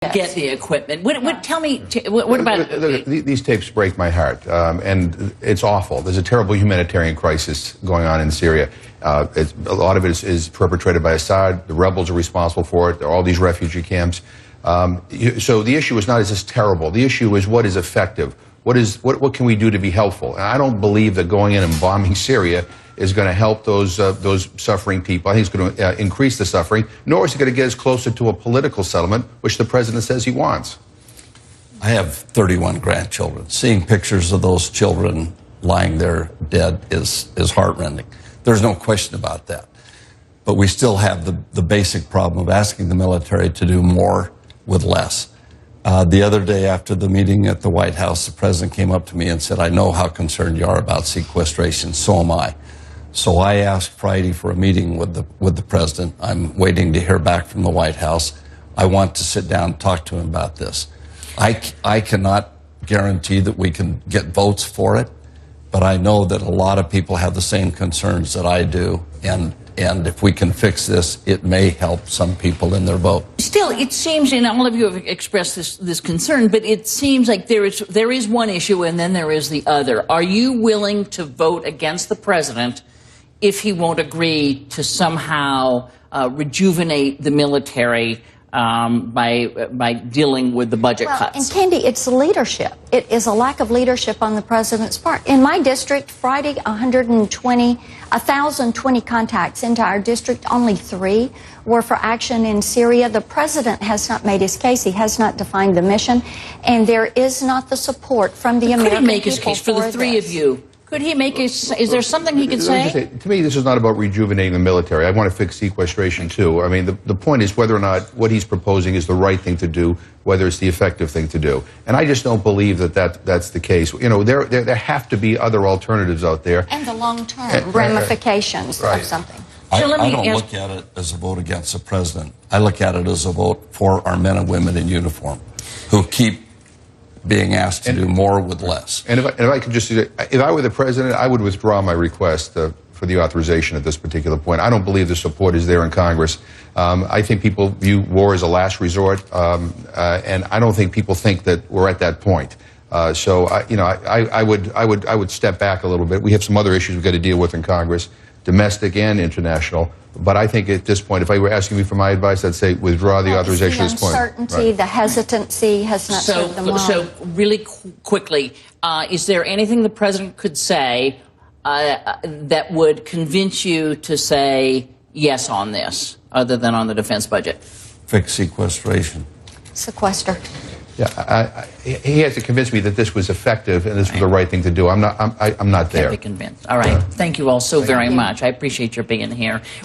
get the equipment. Tell me, what about... These tapes break my heart, and it's awful. There's a terrible humanitarian crisis going on in Syria. A lot of it is perpetrated by Assad. The rebels are responsible for it. There are all these refugee camps. So the issue is not, is this terrible? The issue is, what is effective? What can we do to be helpful? And I don't believe that going in and bombing Syria is going to help those suffering people. I think it's going to increase the suffering, nor is it going to get us closer to a political settlement, which the president says he wants. I have 31 grandchildren. Seeing pictures of those children lying there dead is heartrending. There's no question about that. But we still have the basic problem of asking the military to do more with less. The other day after the meeting at the White House, the president came up to me and said, "I know how concerned you are about sequestration, so am I." So I asked Friday for a meeting with the president. I'm waiting to hear back from the White House. I want to sit down and talk to him about this. I cannot guarantee that we can get votes for it, but I know that a lot of people have the same concerns that I do, and if we can fix this, it may help some people in their vote. Still, it seems, and all of you have expressed this concern, but it seems like there is one issue and then there is the other. Are you willing to vote against the president if he won't agree to somehow rejuvenate the military by dealing with the budget cuts? And Candy, it's leadership. It is a lack of leadership on the president's part. In my district, Friday, 1,020 contacts into our district. Only 3 were for action in Syria. The president has not made his case. He has not defined the mission, and there is not the support from the American people. Could he make his case for the 3 of you? Could he make is there something he could say? To me, this is not about rejuvenating the military. I want to fix sequestration, too. I mean, the point is whether or not what he's proposing is the right thing to do, whether it's the effective thing to do. And I just don't believe that's the case. You know, there have to be other alternatives out there. And the long-term ramifications of something. I don't look at it as a vote against the president. I look at it as a vote for our men and women in uniform who keep being asked to do more with less. And if I could just, if I were the president, I would withdraw my request for the authorization at this particular point. I don't believe the support is there in Congress. I think people view war as a last resort, and I don't think people think that we're at that point. So I would step back a little bit. We have some other issues we've got to deal with in Congress, domestic and international. But I think at this point, if I were asking me for my advice, I'd say withdraw the authorization at this point. The uncertainty, the hesitancy has not served them well. So really quickly, is there anything the president could say that would convince you to say yes on this, other than on the defense budget? Fix sequestration. Sequester. Yeah, he has to convince me that this was effective and this was the right thing to do. I'm not there. Can't be convinced. All right. Thank you all so very much. I appreciate your being here.